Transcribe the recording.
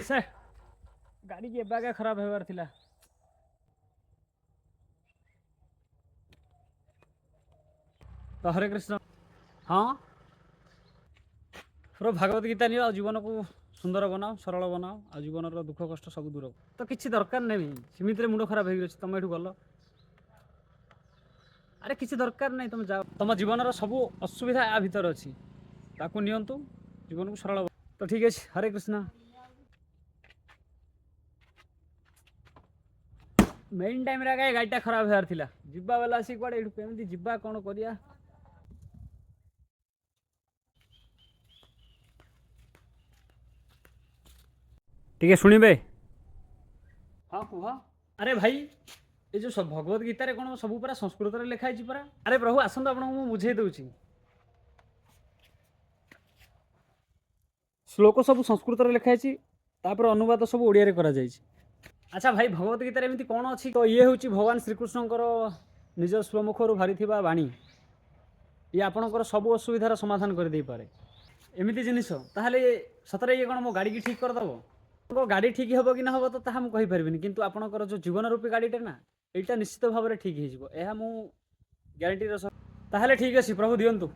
से गाड़ी की एबागा खराब होबार थिला। तो हरे कृष्ण। हाँ पूरा भागवत गीता नियो जीवन को सुंदर बनाओ सरल बनाओ आ जीवन दुख कष्ट सब दूर तो किसी दरकार नहीं सेमिति मुंड खराब हो तुम ये गल अरे किसी दरकार नहीं तुम जाओ तुम जीवन सब असुविधा या भितर अच्छी ताकू नियंतु जीवन को सरल तो ठीक है हरे कृष्ण। मेन टाइम रे गाड़ीटा खराब होबार थिला जिबा बेला आसी कुआडे एठू केमिति जिबा कोन करिया ठीक है शुणिबे। हाँ कुह। अरे भाई ये जो सब भगवत गीतार कौन सब पूरा संस्कृत में लिखाई परा। अरे प्रभु आसतु आपको मुझे बुझे दूची श्लोक सब संस्कृत में लिखाई अनुवाद सब ओडिया करा जायछि। अच्छा भाई भगवत गीतार एमती कौन अच्छी तो ये हूँ भगवान श्रीकृष्णकर निज स्वमुखर भारी बाणी ये आपणकर सब असुविधार समाधान कर दे पारे एमती जिनिस ताहले सतरे ये कौन मो गाड़ी की ठीक करदेव गाड़ी ठीक हम कि ना हम तो ताहा मुझे कहीपरि किंतु आपणकर जो जीवन रूपी गाड़ीटा ना यहाँ निश्चित भाव में ठीक हो ग्यारंटी ताहले ठीक अच्छे प्रभु दियंतु।